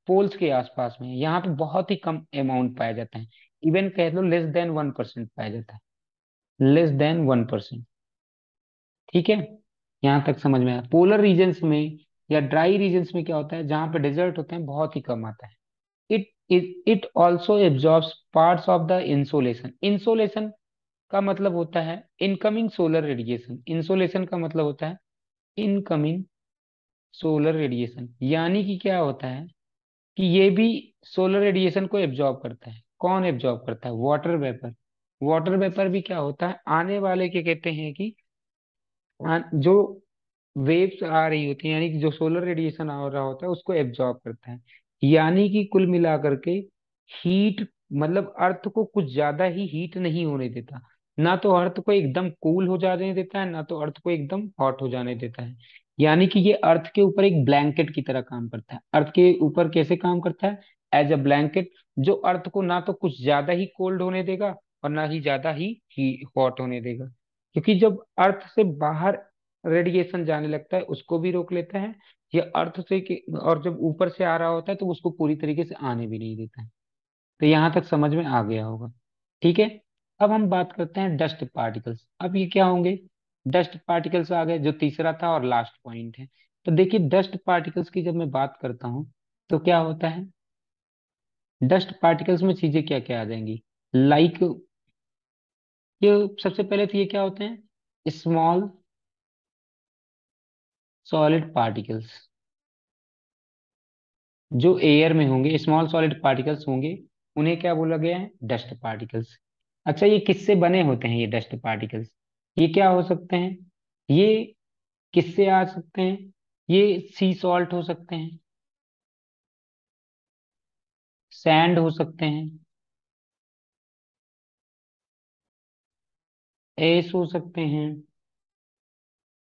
पोल्स के आसपास में है, यहाँ पे बहुत ही कम अमाउंट पाया जाता है। इवन कह लो लेस देन 1% पाया जाता है, लेस देन 1%। ठीक है, यहाँ तक समझ में आया। पोलर रीजन्स में या ड्राई रीजन्स में क्या होता है, जहाँ पे डेजर्ट होते हैं, बहुत ही कम आता है। It also absorbs parts of the insolation. Insolation का मतलब होता है इनकमिंग सोलर रेडिएशन। इंसोलेशन का मतलब होता है इनकमिंग सोलर रेडिएशन। यानी कि क्या होता है कि ये भी सोलर रेडिएशन को एब्जॉर्ब करता है। कौन एब्जॉर्ब करता है, वाटर वेपर। वाटर वेपर भी क्या होता है, आने वाले के कहते हैं कि जो वेव्स आ रही होती है, यानी कि जो सोलर रेडिएशन आ रहा होता है, उसको एब्जॉर्ब करता है। यानी कि कुल मिलाकर के हीट, मतलब अर्थ को कुछ ज्यादा ही हीट नहीं होने देता। ना तो अर्थ को एकदम कूल हो जाने देता है, ना तो अर्थ को एकदम हॉट हो जाने देता है। यानी कि ये अर्थ के ऊपर एक ब्लैंकेट की तरह काम करता है। अर्थ के ऊपर कैसे काम करता है, एज अ ब्लैंकेट, जो अर्थ को ना तो कुछ ज्यादा ही कोल्ड होने देगा और ना ही ज्यादा ही हॉट होने देगा। क्योंकि जब अर्थ से बाहर रेडिएशन जाने लगता है, उसको भी रोक लेता है। ये अर्थ से और जब ऊपर से आ रहा होता है, तो उसको पूरी तरीके से आने भी नहीं देता है। तो यहाँ तक समझ में आ गया होगा। ठीक है, अब हम बात करते हैं डस्ट पार्टिकल्स। अब ये क्या होंगे, डस्ट पार्टिकल्स आ गए, जो तीसरा था और लास्ट पॉइंट है। तो देखिए, डस्ट पार्टिकल्स की जब मैं बात करता हूँ, तो क्या होता है, डस्ट पार्टिकल्स में चीजें क्या क्या आ जाएंगी, लाइक ये सबसे पहले तो ये क्या होते हैं, स्मॉल सॉलिड पार्टिकल्स। जो एयर में होंगे, स्मॉल सॉलिड पार्टिकल्स होंगे, उन्हें क्या बोला गया है, डस्ट पार्टिकल्स। अच्छा, ये किससे बने होते हैं ये डस्ट पार्टिकल्स, ये क्या हो सकते हैं, ये किससे आ सकते हैं, ये सी सॉल्ट हो सकते हैं, सैंड हो सकते हैं, एस हो सकते हैं,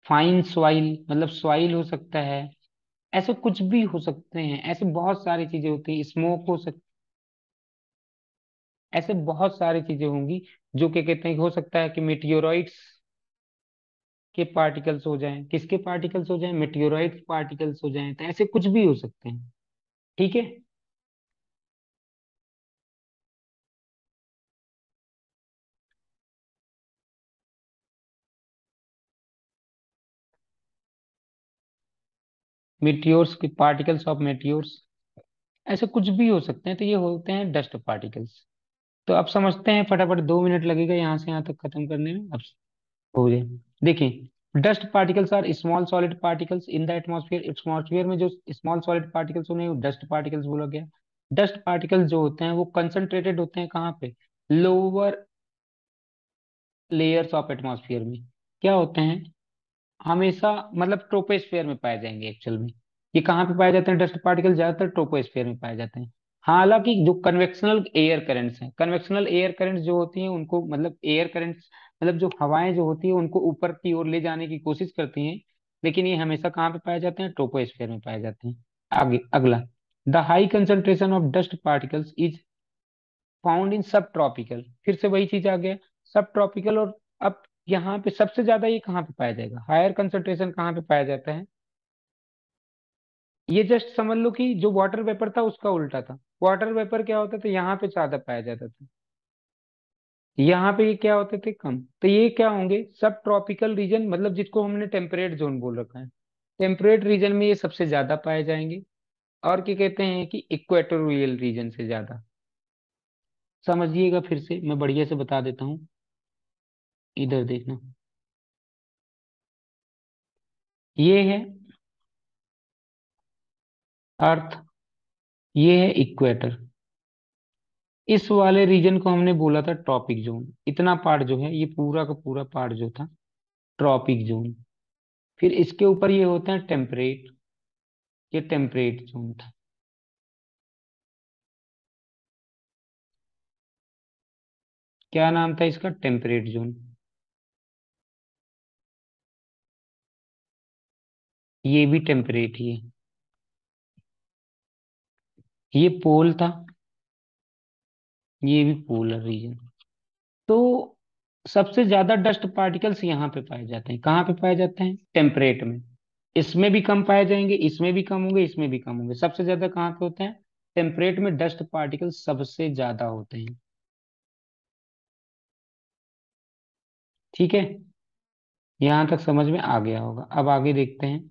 फाइन सॉइल मतलब सॉइल हो सकता है। ऐसे कुछ भी हो सकते हैं, ऐसे बहुत सारी चीजें होती हैं, स्मोक हो सकती, ऐसे बहुत सारी चीजें होंगी। जो क्या कहते हैं, हो सकता है कि मेटियोराइट्स के पार्टिकल्स हो जाएं, किसके पार्टिकल्स हो जाएं, मेटियोराइट्स पार्टिकल्स हो जाएं। तो ऐसे कुछ भी हो सकते हैं। ठीक है, मेटियोर्स के पार्टिकल्स ऑफ मेटियोर्स, ऐसे कुछ भी हो सकते हैं। तो ये होते हैं डस्ट पार्टिकल्स। तो अब समझते हैं, फटाफट 2 मिनट लगेगा यहाँ से यहाँ तक खत्म करने में। अब हो जाए, देखिए, dust particles are small solid particles in the atmosphere. Atmosphere में जो स्मॉल सॉलिड पार्टिकल्स उन्हें डस्ट पार्टिकल्स बोला गया। डस्ट पार्टिकल्स जो होते हैं वो कंसंट्रेटेड होते हैं कहाँ पे, लोअर लेयर्स ऑफ एटमॉस्फेयर में। क्या होते हैं, हमेशा मतलब ट्रोपोस्फेयर में पाए जाएंगे एक्चुअल में। ये कहाँ पे पाए जाते हैं, डस्ट पार्टिकल ज्यादातर ट्रोपोस्फेयर में पाए जाते हैं। हालांकि जो कन्वेक्शनल एयर करंट्स हैं, कन्वेक्शनल एयर करंट्स जो होती हैं उनको, मतलब एयर करंट्स मतलब जो हवाएं जो होती है उनको ऊपर की ओर ले जाने की कोशिश करती हैं, लेकिन ये हमेशा कहाँ पे पाए जाते हैं, ट्रोपोस्फेयर में पाए जाते हैं। आगे अगला, the high concentration of dust particles is found इन सब ट्रॉपिकल, फिर से वही चीज आ गया, सब ट्रॉपिकल। और अब यहाँ पे सबसे ज्यादा ये कहाँ पे पाया जाएगा, हायर कंसंट्रेशन कहाँ पे पाया जाता है, ये जस्ट समझ लो कि जो वाटर वेपर था उसका उल्टा था। वाटर वेपर क्या होता था, यहाँ पे ज्यादा पाया जाता था, यहाँ पे ये क्या होते थे, कम। तो ये क्या होंगे, सब ट्रॉपिकल रीजन, मतलब जिसको हमने टेम्परेट जोन बोल रखा है, टेम्परेट रीजन में ये सबसे ज्यादा पाए जाएंगे। और क्या कहते हैं कि इक्वेटोरियल रीजन से ज्यादा। समझिएगा, फिर से मैं बढ़िया से बता देता हूँ, इधर देखना। ये है अर्थ, ये है इक्वेटर, इस वाले रीजन को हमने बोला था ट्रॉपिक जोन। इतना पार्ट जो है, ये पूरा का पूरा पार्ट जो था ट्रॉपिक जोन। फिर इसके ऊपर ये होता है टेम्परेट, ये टेम्परेट जोन था। क्या नाम था इसका, टेम्परेट जोन। ये भी टेम्परेट ही है। ये पोल था, ये भी पोलर रीजन। तो सबसे ज्यादा डस्ट पार्टिकल्स यहाँ पे पाए जाते हैं, कहाँ पे पाए जाते हैं, टेम्परेट में। इसमें भी कम पाए जाएंगे, इसमें भी कम होंगे, इसमें भी कम होंगे, सबसे ज्यादा कहाँ पे होते हैं, टेम्परेट में डस्ट पार्टिकल्स सबसे ज्यादा होते हैं। ठीक है, यहाँ तक समझ में आ गया होगा। अब आगे देखते हैं।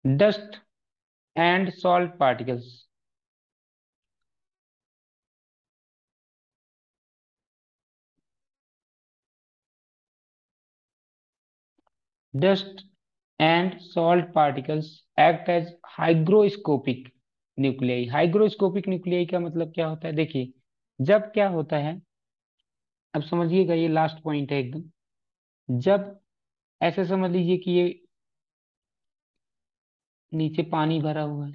Dust and salt particles. Dust and salt particles act as hygroscopic nuclei. Hygroscopic nuclei का मतलब क्या होता है, देखिए, जब क्या होता है, अब समझिएगा, ये लास्ट पॉइंट है एकदम। जब ऐसे समझ लीजिए कि ये नीचे पानी भरा हुआ है,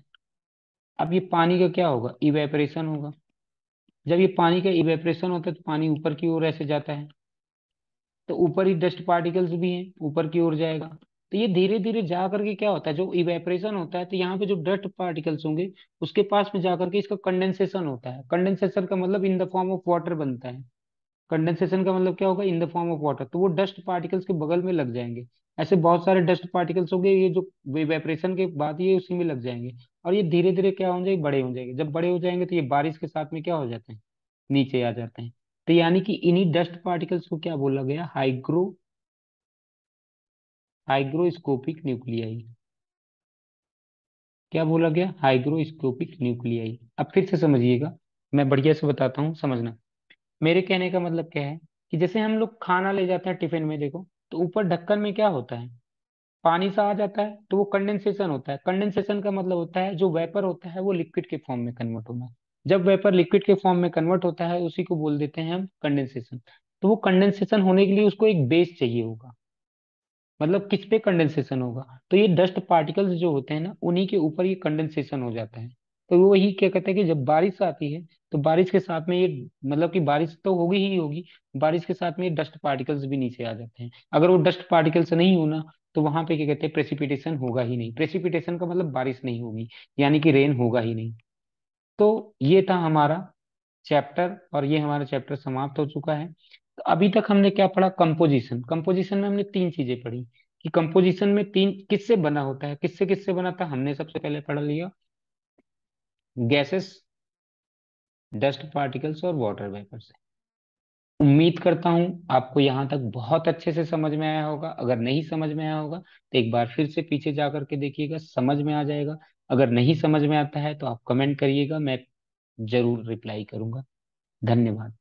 अब ये पानी का क्या होगा, इवेपरेशन होगा। जब ये पानी का इवेपरेशन होता है तो पानी ऊपर की ओर ऐसे जाता है, तो ऊपर ही डस्ट पार्टिकल्स भी हैं, ऊपर की ओर जाएगा। तो ये धीरे धीरे जा करके क्या होता है, जो इवेपरेशन होता है, तो यहाँ पे जो डस्ट पार्टिकल्स होंगे उसके पास में जा करके इसका कंडेंसेशन होता है। कंडेंसेशन का मतलब इन द फॉर्म ऑफ वाटर बनता है। कंडेंसेशन का मतलब क्या होगा, इन द फॉर्म ऑफ वाटर, तो वो डस्ट पार्टिकल्स के बगल में लग जाएंगे। ऐसे बहुत सारे डस्ट पार्टिकल्स होंगे, ये जो इवेपरेशन के बाद ये उसी में लग जाएंगे। और ये धीरे धीरे क्या हो जाएंगे, बड़े हो जाएंगे। जब बड़े हो जाएंगे तो ये बारिश के साथ में क्या हो जाते हैं, नीचे आ जाते हैं। तो यानी कि इन्हीं डस्ट पार्टिकल्स को क्या बोला गया, हाइग्रोस्कोपिक न्यूक्लियाई। क्या बोला गया, हाइग्रोस्कोपिक न्यूक्लियाई। अब फिर से समझिएगा, मैं बढ़िया से बताता हूँ, समझना। मेरे कहने का मतलब क्या है, कि जैसे हम लोग खाना ले जाते हैं टिफिन में, देखो, तो ऊपर ढक्कन में क्या होता है, पानी सा आ जाता है, तो वो कंडेंसेशन होता है। कंडेंसेशन का मतलब होता है जो वेपर होता है वो लिक्विड के फॉर्म में कन्वर्ट होना। जब वेपर लिक्विड के फॉर्म में कन्वर्ट होता है, उसी को बोल देते हैं हम कंडेंसेशन। तो वो कंडेंसेशन होने के लिए उसको एक बेस चाहिए होगा। मतलब किस पे कंडेंसेशन होगा, तो ये डस्ट पार्टिकल्स जो होते हैं ना, उन्हीं के ऊपर ये कंडेंसेशन हो जाता है। तो वो ही क्या कहते हैं कि जब बारिश आती है, तो बारिश के साथ में ये, मतलब कि बारिश तो होगी ही होगी, बारिश के साथ में ये डस्ट पार्टिकल्स भी नीचे आ जाते हैं। अगर वो डस्ट पार्टिकल्स नहीं होना, तो वहां पे क्या कहते हैं, प्रेसिपिटेशन होगा ही नहीं। प्रेसिपिटेशन का मतलब बारिश नहीं होगी, यानी कि रेन होगा ही नहीं। तो ये था हमारा चैप्टर, और ये हमारा चैप्टर समाप्त हो चुका है। तो अभी तक हमने क्या पढ़ा, कंपोजिशन। कंपोजिशन में हमने तीन चीजें पढ़ी, कि कंपोजिशन में तीन किससे बना होता है, किससे किससे बना था, हमने सबसे पहले पढ़ लिया, गैसेस, डस्ट पार्टिकल्स और वाटर वेपर से। उम्मीद करता हूं आपको यहाँ तक बहुत अच्छे से समझ में आया होगा। अगर नहीं समझ में आया होगा तो एक बार फिर से पीछे जा करके देखिएगा, समझ में आ जाएगा। अगर नहीं समझ में आता है तो आप कमेंट करिएगा, मैं जरूर रिप्लाई करूंगा। धन्यवाद।